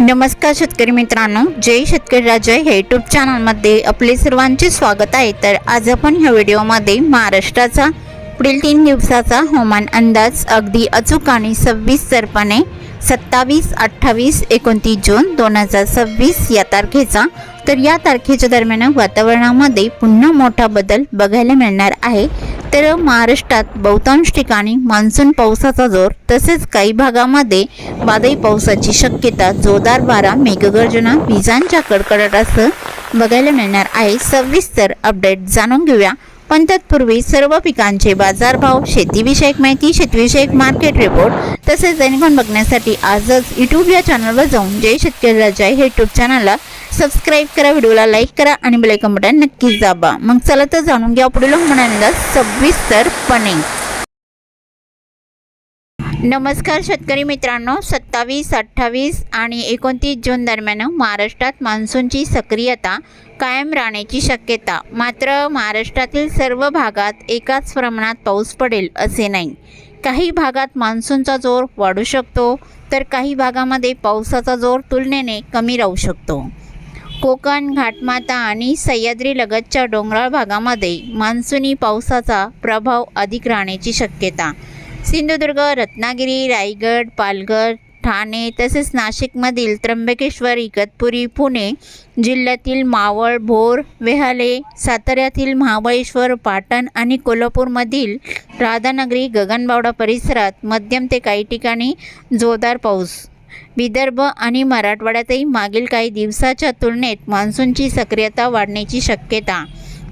नमस्कार शेतकरी मित्रांनो, जय शेतकरी राजा हे यूट्यूब चॅनलमध्ये आपले सर्वांचे स्वागत आहे। तर आज आपण ह्या व्हिडिओमध्ये महाराष्ट्राचा पुढील 3 दिवसाचा हवामान अंदाज अगदी अचूक आणि सविस्तरपणे 27, 28, 29 जून 2026 या तारखेचा। तर या तारखेच्या दरम्यान वातावरणामध्ये पुन्हा मोठा बदल बघायला मिळणार आहे। तर महाराष्ट्रात बहुतांश ठिकाणी मान्सून पावसाचा जोर तसेच काही भागामध्ये वादळी पावसाची शक्यता, जोरदार वारा, मेघगर्जना, विजांच्या कडकडाटासह बघायला मिळणार आहे। सविस्तर अपडेट जाणून घेऊया, पण तत्पूर्वी सर्व पिकांचे बाजारभाव, शेतीविषयक माहिती, शेतीविषयक मार्केट रिपोर्ट तसेच दैनिक बघण्यासाठी आजच यूट्यूब या चॅनलवर जाऊन जय शेतकरी राजा हे यूट्यूब चॅनलला सबस्क्राइब करा, व्हिडिओला लाईक करा आणि बेल आयकॉन बटन नक्कीच दाबा। मग चला तर जाणून घ्या पुढील हवामान सविस्तरपणे। नमस्कार शेतकरी मित्रांनो, 27, 28 आणि 29 जून दरम्यान महाराष्ट्रात मान्सूनची सक्रियता कायम राहण्याची शक्यता। मात्र महाराष्ट्रातील सर्व भागात एकाच प्रमाणात पाऊस पडेल असे नाही। काही भागात मान्सूनचा जोर वाढू शकतो तर काही भागामध्ये पावसाचा जोर तुलनेने कमी राहू शकतो। कोकण, घाटमाता आणि सह्याद्री लगतच्या डोंगराळ भागामध्ये मान्सूनी पावसाचा प्रभाव अधिक राहण्याची शक्यता। सिंधुदुर्ग, रत्नागिरी, रायगड, पालघर, ठाणे तसेच नाशिकमधील त्र्यंबकेश्वर, इगतपुरी, पुणे जिल्ह्यातील मावळ, भोर, वेहाले, साताऱ्यातील महाबळेश्वर, पाटण आणि कोल्हापूरमधील राधानगरी, गगनबावडा परिसरात मध्यम ते काही ठिकाणी जोरदार पाऊस। विदर्भ आणि मराठवाड्यातही मागील काही दिवसाच्या तुलनेत मान्सूनची सक्रियता वाढण्याची शक्यता।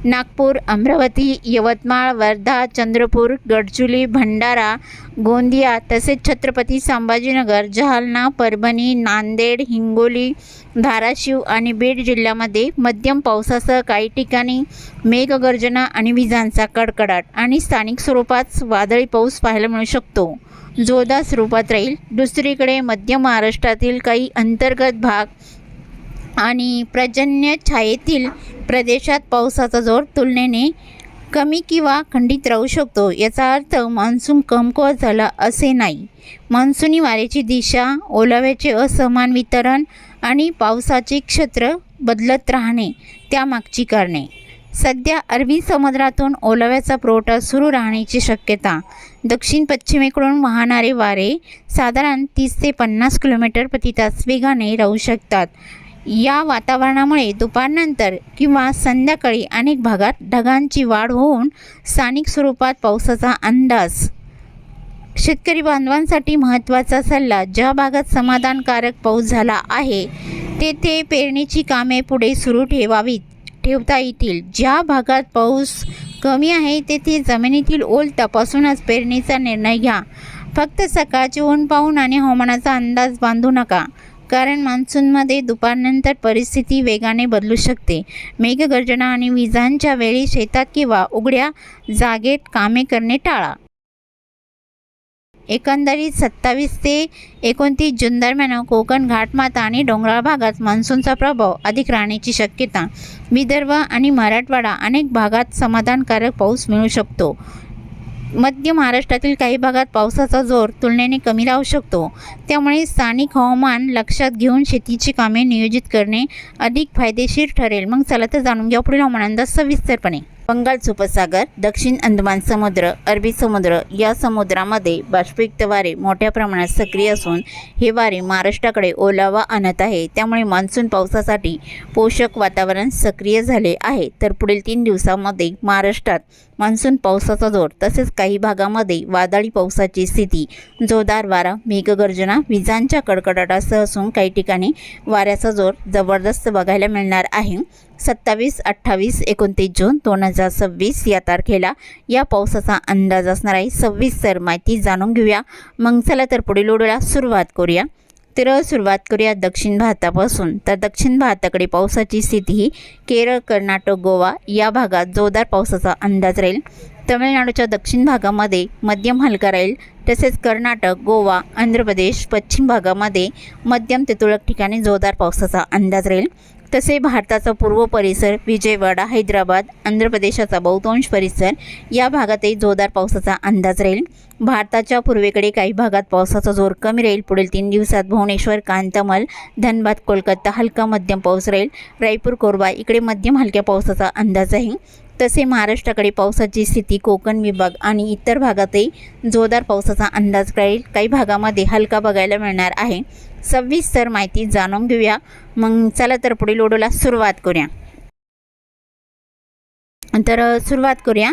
नागपूर, अमरावती, यवतमाळ, वर्धा, चंद्रपूर, गडचिरोली, भंडारा, गोंदिया तसेच छत्रपती संभाजीनगर, जालना, परभणी, नांदेड, हिंगोली, धाराशिव आणि बीड जिल्ह्यामध्ये मध्यम पावसासह काही ठिकाणी मेघगर्जना आणि विजांचा कडकडाट आणि स्थानिक स्वरूपात वादळी पाऊस पाहायला मिळू शकतो, जोरदार स्वरूपात राहील। दुसरीकडे मध्य महाराष्ट्रातील काही अंतर्गत भाग आणि पर्जन्य छायेतील प्रदेशात पावसाचा जोर तुलनेने कमी किंवा खंडित राहू शकतो। याचा अर्थ मान्सून कमकुवत झाला असे नाही। मान्सूनी वाऱ्याची दिशा, ओलाव्याचे असमान वितरण आणि पावसाचे क्षेत्र बदलत राहणे त्यामागची कारणे। सध्या अरबी समुद्रातून ओलाव्याचा पुरवठा सुरू राहण्याची शक्यता। दक्षिण पश्चिमेकडून वाहणारे वारे साधारण 30 ते 50 किलोमीटर प्रति तास वेगाने राहू शकतात। या वातावरणामुळे दुपारनंतर किंवा संध्याकाळी अनेक भागात ढगांची वाढ होऊन स्थानिक स्वरूपात पावसाचा अंदाज। शेतकरी बांधवांसाठी महत्त्वाचा सल्ला, ज्या भागात समाधानकारक पाऊस झाला आहे तेथे पेरणीची कामे पुढे सुरू ठेवता येतील। ज्या भागात पाऊस कमी आहे तेथे जमिनीतील ओल तपासूनच पेरणीचा निर्णय घ्या। फक्त सकाळचे ऊन पाहून आणि हवामानाचा अंदाज बांधू नका, कारण मान्सूनमध्ये दुपारनंतर परिस्थिती वेगाने बदलू शकते। मेघगर्जना आणि विजांच्या वेळी शेतात किंवा उघड्या जागेत कामे करणे टाळा। एकंदरीत 27 ते 29 जून दरम्यान कोकण, घाटमाता आणि डोंगराळ भागात मान्सूनचा प्रभाव अधिक राहण्याची शक्यता। विदर्भ आणि मराठवाडा अनेक भागात समाधानकारक पाऊस मिळू शकतो। मध्य महाराष्ट्रातील काही भागात पावसाचा जोर तुलनेने कमी राहू शकतो। त्यामुळे स्थानिक हवामान लक्षात घेऊन शेतीची कामे नियोजित करणे अधिक फायदेशीर ठरेल। मग चला तर जाणून घ्या पुढील हवामान अंदाज सविस्तरपणे। बंगालचा उपसागर, दक्षिण अंदमान समुद्र, अरबी समुद्र या समुद्रामध्ये बाष्पयुक्त वारे मोठ्या प्रमाणात सक्रिय असून हे वारे महाराष्ट्राकडे ओलावा आणत आहे। त्यामुळे मान्सून पावसासाठी पोषक वातावरण सक्रिय झाले आहे। तर पुढील 3 दिवसांमध्ये महाराष्ट्रात मान्सून पावसाचा जोर तसेच काही भागामध्ये वादळी पावसाची स्थिती, जोरदार वारा, मेघगर्जना, विजांच्या कडकडाटासह असून काही ठिकाणी वाऱ्याचा जोर जबरदस्त बघायला मिळणार आहे। 27, 28, 29 जून 2026 या तारखेला या पावसाचा अंदाज असणार आहे। सविस्तर माहिती जाणून घेऊया, मग चला तर पुढील व्हिडिओला सुरुवात करूया। तर सुरुवात करूया दक्षिण भारतापासून। तर दक्षिण भारताकडे पावसाची स्थिती ही केरळ, कर्नाटक, गोवा या भागात जोरदार पावसाचा अंदाज राहील। तमिळनाडूच्या दक्षिण भागामध्ये मध्यम हलका राहील। तसेच कर्नाटक, गोवा, आंध्र प्रदेश पश्चिम भागामध्ये मध्यम ते तुरळक ठिकाणी जोरदार पावसाचा अंदाज राहील। तसे भारताचा पूर्व परिसर, विजयवाडा, हैदराबाद, आंध्र प्रदेशाचा बहुतांश परिसर या भागातही जोरदार पावसाचा अंदाज राहील। भारताच्या पूर्वेकडे काही भागात पावसाचा जोर कमी राहील। पुढील 3 दिवसात भुवनेश्वर, कांतमल, धनबाद, कोलकाता हलका मध्यम पाऊस राहील। रायपूर, कोरबा इकडे मध्यम हलक्या पावसाचा अंदाज आहे। तसे महाराष्ट्राकडे पावसाची स्थिती कोकण विभाग आणि इतर भागातही जोरदार पावसाचा अंदाज राहील। काही भागामध्ये हलका बघायला मिळणार आहे। सविस्तर माहिती जाणून घेऊया। मग चला तर पुढील व्हिडिओला सुरुवात करूया। सुरुवात करूया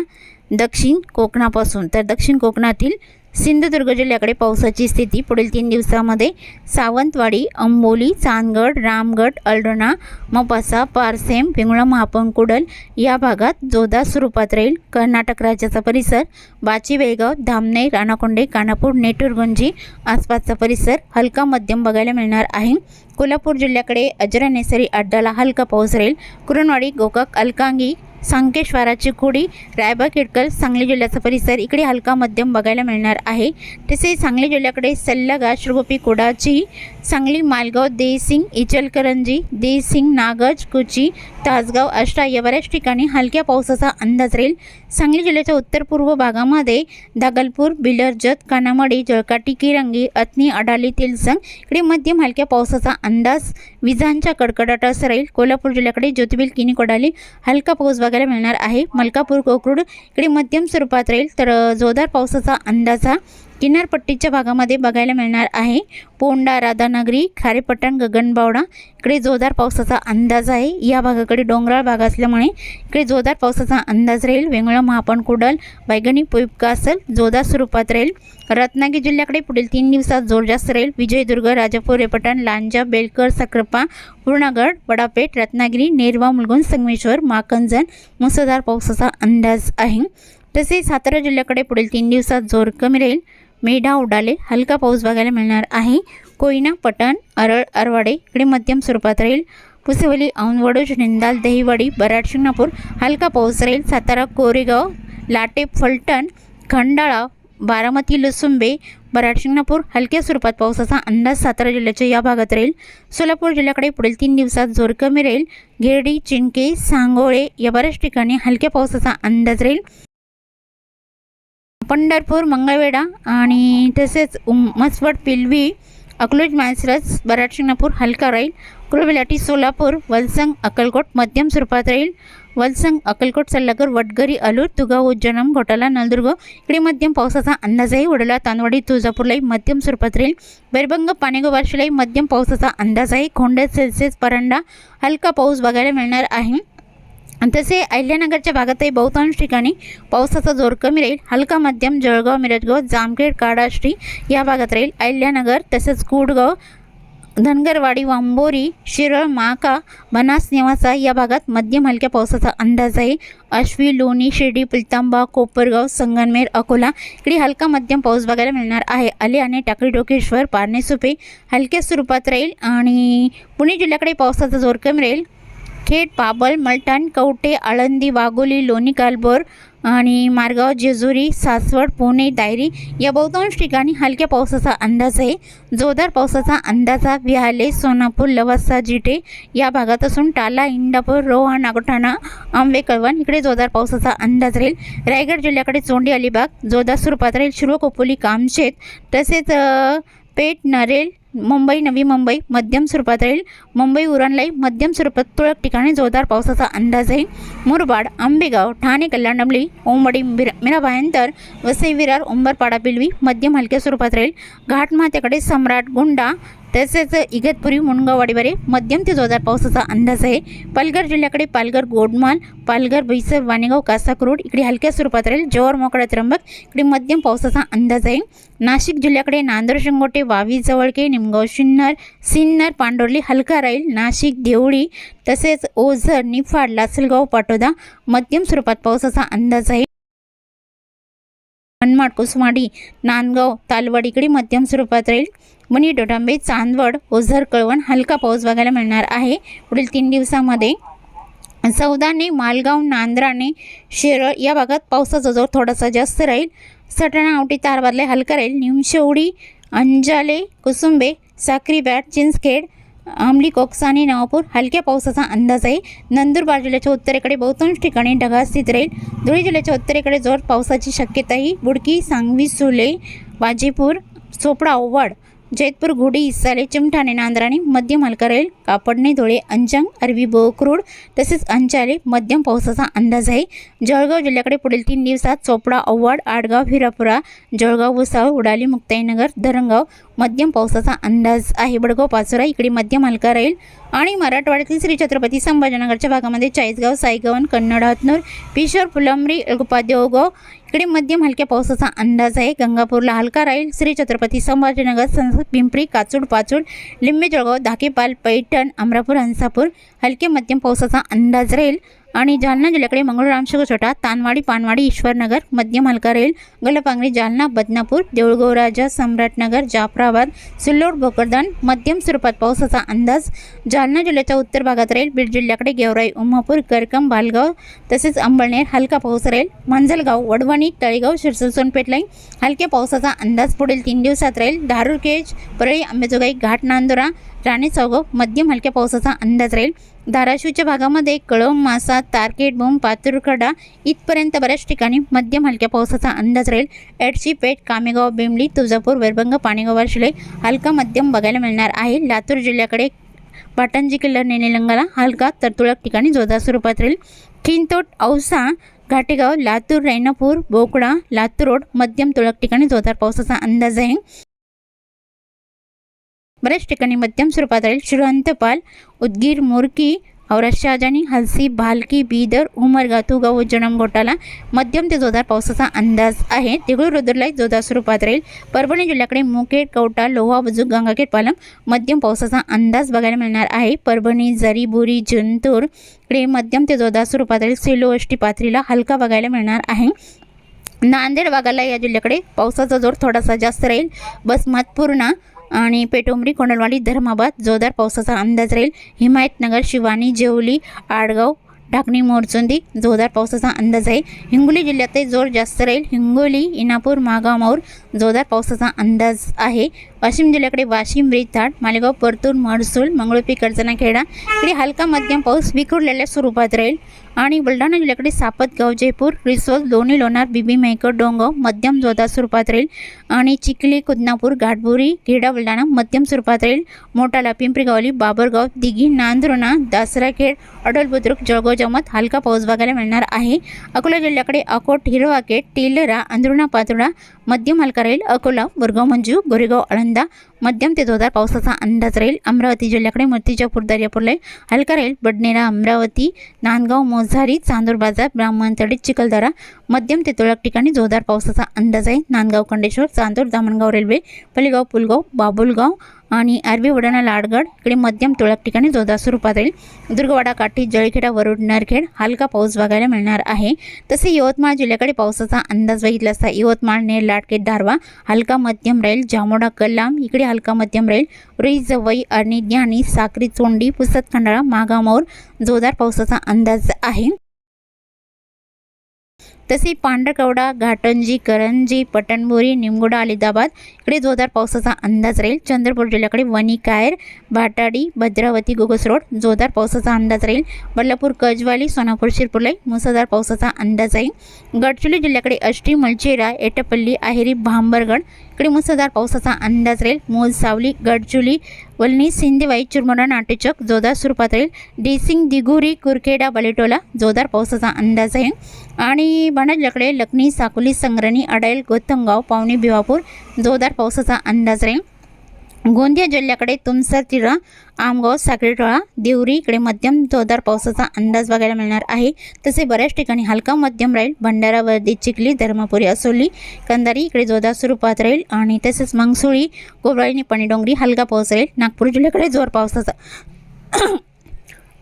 दक्षिण कोकणापासून। तर दक्षिण कोकणातील सिंधुदुर्ग जिल्ह्याकडे पावसाची स्थिती पुढील 3 दिवसांमध्ये सावंतवाडी, अंबोली, चांदगड, रामगड, अल्डोना, मोपासा, पारसेम, पिंगुळा, महापण, कुडल या भागात जोरदार स्वरूपात राहील। कर्नाटक राज्याचा परिसर बाची, बेळगाव, धामणे, राणाकोंडे, कानापूर, नेटुरगंजी आसपासचा परिसर हलका मध्यम बघायला मिळणार आहे। कोल्हापूर जिल्ह्याकडे अजरानेसरी अड्डाला हलका पाऊस राहील। कुरणवाडी, गोकाक, अलकांगी, संकेश्वराची कुडी, रायबाग, इटकल, सांगली जिल्ह्याचा परिसर इकडे हलका मध्यम बघायला मिळणार आहे। तसेच सांगली जिल्ह्याकडे सल्लागा, श्रीगोपी, कोडाची, सांगली, मालगाव, देसिंग, इचलकरंजी, देसिंग, नागज, कुची, तासगाव, आष्टा या बऱ्याच ठिकाणी हलक्या पावसाचा अंदाज राहील। सांगली जिल्ह्याच्या उत्तर पूर्व भागामध्ये दागलपूर, बिलर, जत, कानामडी, जळकाटी, किरंगी, अथनी, अडाली, तिलसंग इकडे मध्यम हलक्या पावसाचा अंदाज, विजांच्या कडकडाटासह राहील। कोल्हापूर जिल्ह्याकडे ज्योतिबिल, किनी, कोडाली हलका पाऊस बघायला मिळणार आहे। मलकापूर, कोकरूड इकडे मध्यम स्वरूपात राहील। तर जोरदार पावसाचा अंदाज किनारपट्टीच्या भागामध्ये बघायला मिळणार आहे। पोंडा, राधानगरी, खारेपटण, गगनबावडा इकडे जोरदार पावसाचा अंदाज आहे। या भागाकडे डोंगराळ भाग असल्यामुळे इकडे जोरदार पावसाचा अंदाज राहील। वेंगुळा, महापण, कुडल, बैगणी, पुईपकासल जोरदार स्वरूपात राहील। रत्नागिरी जिल्ह्याकडे पुढील 3 दिवसात जोर जास्त राहील। विजयदुर्ग, राजापूर, रेपटण, लांजा, बेलकर, सकरपा, पूर्णगड, बडापेठ, रत्नागिरी, नेरवा, मुलगुण, संगमेश्वर, माकंजन मुसळधार पावसाचा अंदाज आहे। तसेच सातारा जिल्ह्याकडे पुढील 3 दिवसात जोर कमी राहील। मेढा, उडाले हलका पाऊस बघायला मिळणार आहे। कोयना, पटण, अरळ, अरवाडे इकडे मध्यम स्वरूपात राहील। पुसेवली, औंधवडोज, निंदाल, दहिवाडी, बराड, शिंगणापूर हलका पाऊस राहील। सातारा, कोरेगाव, लाटे, फलटण, खंडाळा, बारामती, लसुंबे, बराड, शिंगणापूर हलक्या स्वरूपात पावसाचा अंदाज सातारा जिल्ह्याच्या या भागात राहील। सोलापूर जिल्ह्याकडे पुढील 3 दिवसात जोर कमी राहील। गिरडी, चिंके, सांगोळे या बऱ्याच ठिकाणी हलक्या पावसाचा अंदाज राहील। पंढरपूर, मंगळवेढा आणि तसेच मसवड, पिलवी, अकलूज, माळशिरस, बराड, शिंगणापूर हलका राहील। कुळबेलाटी, सोलापूर, वलसंग, अक्कलकोट मध्यम स्वरूपात राहील। वलसंग, अक्कलकोट, सल्लागर, वडगरी, अलूर, तुगाव, उज्जैन, घोटाला, नलदुर्ग इकडे मध्यम पावसाचा अंदाज आहे। वडोला, तांदवाडी, तुळजापूरलाही मध्यम स्वरूपात राहील। बैरबंग, पानेगाव, बार्शीलाही मध्यम पावसाचा अंदाज आहे। खोंडे, सेल्सियस, परांडा हलका पाऊस बघायला मिळणार आहे। तसे अहिल्यानगरच्या भागातही बहुतांश ठिकाणी पावसाचा जोर कमी राहील। हलका मध्यम जळगाव, मिरजगाव, जामखेड, काडाष्टी या भागात राहील। अहिल्यानगर तसेच कुडगाव, धनगरवाडी, वांबोरी, शिरळ, माका, बनास, नेवासा या भागात मध्यम हलक्या पावसाचा अंदाज आहे। आश्वी, लोणी, शिर्डी, पिलतांबा, कोपरगाव, संगमनेर, अकोला इकडे हलका मध्यम पाऊस बघायला मिळणार आहे। आले आणि टाकळी, टोकेश्वर, पारणे, सुपे हलक्या स्वरूपात राहील। आणि पुणे जिल्ह्याकडे पावसाचा जोर कमी राहील। खेड, पाबळ, मलटण, कवठे, आळंदी, वाघोली, लोणी, कालभोर आणि मारगाव, जेजुरी, सासवड, पुणे, दायरी या बहुतांश ठिकाणी हलक्या पावसाचा अंदाज आहे। जोरदार पावसाचा अंदाज विहाले, सोनापूर, लवासा, जिटे या भागात असून टाला, इंदापूर, रोहा, नागोठाणा, आंबे, कळवण इकडे जोरदार पावसाचा अंदाज राहील। रायगड जिल्ह्याकडे चोंडी, अलिबाग जोरदार स्वरूपात राहील। शिरो, खोपोली, कामशेत तसेच पेठ, नरेल, मुंबई, नवी मुंबई मध्यम स्वरूपात राहील। मुंबई, उरणलाई मध्यम स्वरूपात तुरळक ठिकाणी जोरदार पावसाचा अंदाज आहे। मुरबाड, आंबेगाव, ठाणे, कल्याण, डंबली, ओंबडी, मीराभायंतर, वसई, विरार, उंबरपाडा, पिलवी मध्यम हलक्या स्वरूपात राहील। घाटमाथ्याकडे सम्राट, गुंडा तसेच इगतपुरी, मुनगाव, वाडीवारे मध्यम ते जोरदार पावसाचा अंदाज आहे। पालघर जिल्ह्याकडे पालघर, गोडमाल, पालघर, बैसर, वाणेगाव, कासाकरोड इकडे हलक्या स्वरूपात राहील। जव्हार, मोकडा, त्र्यंबक इकडे मध्यम पावसाचा अंदाज आहे। नाशिक जिल्ह्याकडे नांदूर, शिंगोटे, वावी, जवळके, निमगाव, सिन्नर, पांडोर्ली हलका राहील। नाशिक, देवळी तसेच ओझर, निफाड, लासलगाव, पाटोदा मध्यम स्वरूपात पावसाचा अंदाज आहे। मनमाड, कुसमाडी, नांदगाव, तालवड इकडे मध्यम स्वरूपात राहील। मणी, डोडांबे, चांदवड, ओझर, कळवण हलका पाऊस बघायला मिळणार आहे। पुढील 3 दिवसांमध्ये सौदाने, मालगाव, नांद्राने, शिरळ या भागात पावसाचा जोर थोडासा जास्त राहील। सटाणा, आवटी, तारबादला हलका राहील। निमशेवडी, अंजाले, कुसुंबे, साक्री, बॅट, चिंचखेड अंमली कोकसा आणि नवापूर हलक्या पावसाचा अंदाज आहे। नंदुरबार जिल्ह्याच्या उत्तरेकडे बहुतांश ठिकाणी ढगाळ स्थिती राहील। धुळे जिल्ह्याच्या उत्तरेकडे जोर पावसाची शक्यता आहे। बुडकी, सांगवी, सुले, वाजेपूर, चोपडा, ओवाड, जैतपूर, घोडी, इसाले, चिमठाणे, नांदराणी मध्यम हलका राहील। कापडणे, धुळे, अंजंग, अरबी, बोक्रोड तसेच अंचाले मध्यम पावसाचा अंदाज आहे। जळगाव जिल्ह्याकडे पुढील 3 दिवसात चोपडा, ओवाड, आडगाव, हिरापुरा, जळगाव, भुसावळ, उडाली, मुक्ताईनगर, धरणगाव मध्यम पावसाचा अंदाज आहे। बडगाव, पाचोरा इकडे मध्यम हलका राहील। आणि मराठवाड्यातील श्री छत्रपती संभाजीनगरच्या भागामध्ये चाळीसगाव, सायगवन, कन्नड, हतनूर, पिशोर, फुलंब्री, एळकुपा, देवगाव इकडे मध्यम हलक्या पावसाचा अंदाज आहे। गंगापूरला हलका राहील। श्री छत्रपती संभाजीनगर, संसद, पिंपरी, काचूड, पाचूड, लिंबे, जळगाव, धाकेपाल, पैठण, अमरापूर, हंसापूर हलके मध्यम पावसाचा अंदाज राहील। आणि जालना जिल्ह्याकडे मंगळूराम, छोटा, तानवाडी, पानवाडी, ईश्वरनगर मध्यम हलका राहील। गलपांगरी, जालना, बदनापूर, देऊळगाव राजा, सम्राटनगर, जाफराबाद, सिल्लोड, भोकरदन मध्यम स्वरूपात पावसाचा अंदाज जालना जिल्ह्याच्या उत्तर भागात राहील। बीड जिल्ह्याकडे गेवराई, उमापूर, करकम, बालगाव तसेच अंबळनेर हलका पाऊस राहील। मांजलगाव, वडवणी, तळेगाव, शिरसोल, सोनपेठ लाईन हलक्या पावसाचा अंदाज पुढील 3 दिवसात राहील। धारूर, केज, परळी, अंबेजोगाई, घाट, नांदुरा, राणे, चौगाव मध्यम हलक्या पावसाचा अंदाज राहील। धाराशिवच्या भागामध्ये कळंब, मासा, तारकेट, बोम, पातुरकडा इथपर्यंत बऱ्याच ठिकाणी मध्यम हलक्या पावसाचा अंदाज राहील। एडशी, पेठ, कामेगाव, बिमली, तुळजापूर, वेरबंग, पाणेगाव, वाशिले हलका मध्यम बघायला मिळणार आहे। लातूर जिल्ह्याकडे पाटणजी, किल्लर, नेनेलंगाला हलका तर तुरळक ठिकाणी जोरदार स्वरूपात राहील। खिंतोट, औसा, घाटेगाव, लातूर, रैनापूर, बोकडा, लातूर रोड मध्यम तुरळक ठिकाणी जोरदार पावसाचा अंदाज आहे। बऱ्याच ठिकाणी मध्यम स्वरूपात राहील। श्रीवंतपाल, उदगीर, मुरकी, औरत शहाजानी, हलसी, भालकी, बीदर, उमरगा, तुगाव, उज्जैन, घोटाला मध्यम ते जोरदार पावसाचा अंदाज आहे। देगलूर, रुद्रलाई जोरदार स्वरूपात राहील। परभणी जिल्ह्याकडे मुखेड, कवटा, लोहा, बुजुर्ग, गंगाखेड, पालम मध्यम पावसाचा अंदाज बघायला मिळणार आहे। परभणी, जरी, बोरी, जिंतूर इकडे मध्यम ते जोरदार स्वरूपात राहील। सेलो, अष्टी, पाथरीला हलका बघायला मिळणार आहे। नांदेड भागाला या जिल्ह्याकडे पावसाचा जोर थोडासा जास्त राहील। बसमतपूर्णा आणि पेटोमरी, कोंडलवाडी, धर्माबाद जोरदार पावसाचा अंदाज राहील। हिमायतनगर, शिवानी, जेवली, आडगाव, ढाकणी, मोरचुंदी जोरदार पावसाचा अंदाज आहे। हिंगोली जिल्ह्यात जोर जास्त राहील। हिंगोली, इनापूर, मागाव, मौर जोरदार पावसाचा अंदाज आहे। वाशिम जिल्ह्याकडे वाशिम, रिताड, मालेगाव, परतूर, महसूल, मंगळुपी, कर्जनाखेडा इकडे हलका मध्यम पाऊस विखुरलेल्या स्वरूपात राहील। आणि बुलढाणा जिल्ह्याकडे सापतगाव, जयपूर, रिसोल, लोणी, लोणार, बीबी, मेहकर, डोंगाव मध्यम जोरदार स्वरूपात राहील। आणि चिखली, कुदनापूर, घाटबुरी, घेडा, बुलढाणा मध्यम स्वरूपात राहील। मोटाला, पिंपरीगावली, बाबरगाव, दिघी, नांदुर्णा, दासराखेड, अडोल, बुद्रुक, जळगाव, जमत हलका पाऊस बघायला मिळणार आहे। अकोला जिल्ह्याकडे अकोट, हिरवाखेड, टेलरा, अंदुर्णा, पातुर्डा मध्यम हलका राहील। अकोला, बोरगाव, मंजू, गोरेगाव, आळंदा मध्यम ते जोरदार पावसाचा अंदाज राहील। अमरावती जिल्ह्याकडे मूर्तिजापूर, दर्यापूरला हलका राहील। बडनेरा, अमरावती, नांदगाव, मोझारी, चांदूर बाजार, ब्राह्मणतडी, चिखलदरा मध्यम ते तुरळक ठिकाणी जोरदार पावसाचा अंदाज आहे। नांदगाव, खंडेश्वर, चांदूर, दामणगाव रेल्वे, पलीगाव, पुलगाव, बाबुलगाव आणि आरबी, वडाणा, लाडगड इकडे मध्यम तुरळक ठिकाणी जोरदार स्वरूपात राहील। दुर्गवाडा, काठी, जळखेडा, वरुड, नरखेड हलका पाऊस बघायला मिळणार आहे। तसे यवतमाळ जिल्ह्याकडे पावसाचा अंदाज बघितला असता यवतमाळ, नेर, लाटके, दारवा हलका मध्यम राहील। जामोडा, कल्लाम इकडे हलका मध्यम राहील। रुई, जवई, अरणी, ज्ञानी, साक्री, चोंडी, पुसद, खंडाळा, मागाव, मौर जोरदार पावसाचा अंदाज आहे। तसे पांढरकवडा, घाटंजी, करंजी, पटणबोरी, निमगोडा, अलिदाबाद इकडे जोरदार पावसाचा अंदाज राहील। चंद्रपूर जिल्ह्याकडे वणी, कायर, भाटाडी, भद्रावती, गोगस रोड जोरदार पावसाचा अंदाज राहील। बल्लापूर, कजवाली, सोनापूर, शिरपूरलाई मुसळधार पावसाचा अंदाज आहे। गडचिरोली जिल्ह्याकडे अष्टी, मलचेरा, एटपल्ली, आहेरी, भांबरगड इकडे मुसळधार पावसाचा अंदाज राहील। मूल, सावली, गडचुली, वलनी, सिंदेवाई, चिरमुरा, नाटेचक जोरदार स्वरूपात राहील। डेसिंग, दिगुरी, कुरखेडा, बलेटोला जोरदार पावसाचा अंदाज आहे। आणि बाणा जिल्ह्याकडे लखनी, साकोली, संग्रणी, अडायल, गोथंगाव, पावणी, भिवापूर जोरदार पावसाचा अंदाज राहील। गोंदिया जिल्ह्याकडे तुमसर, तिरा, आमगाव, साखरेटोळा, देवरी इकडे मध्यम जोरदार पावसाचा अंदाज बघायला मिळणार आहे। तसे बऱ्याच ठिकाणी हलका मध्यम राहील। भंडारा, वर्दी, चिखली, धर्मपुरी, असोली, कंधारी इकडे जोरदार स्वरूपात राहील। आणि तसेच मंगसुळी, गोवळी, पणीडोंगरी हलका पाऊस राहील। नागपूर जिल्ह्याकडे जोर पावसाचा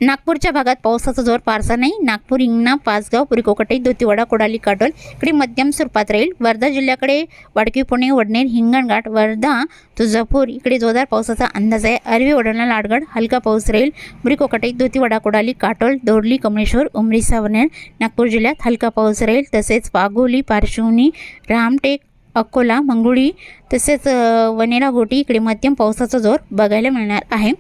नागपूरच्या भागात पावसाचा जोर फारसा नाही। नागपूर, इंगणा, पाचगाव, पुरी, कोकटे, धोतीवाडा, कोडाली, काटोल इकडे मध्यम स्वरूपात राहील। वर्धा जिल्ह्याकडे वाडकी, पुणे, वडनेर, हिंगणघाट, वर्धा, तुळजापूर इकडे जोरदार पावसाचा अंदाज आहे। अरबी, वडाळा, लाडगड हलका पाऊस राहील। पुरी, कोकटे, धोतीवाडा, कोडाली, काटोल, दोडली, कमळेश्वर, उमरी, सावनेर नागपूर जिल्ह्यात हलका पाऊस राहील। तसेच वाघोली, पारशिवनी, रामटेक, अकोला, मंगळुळी तसेच वनेरा, घोटी इकडे मध्यम पावसाचा जोर बघायला मिळणार आहे।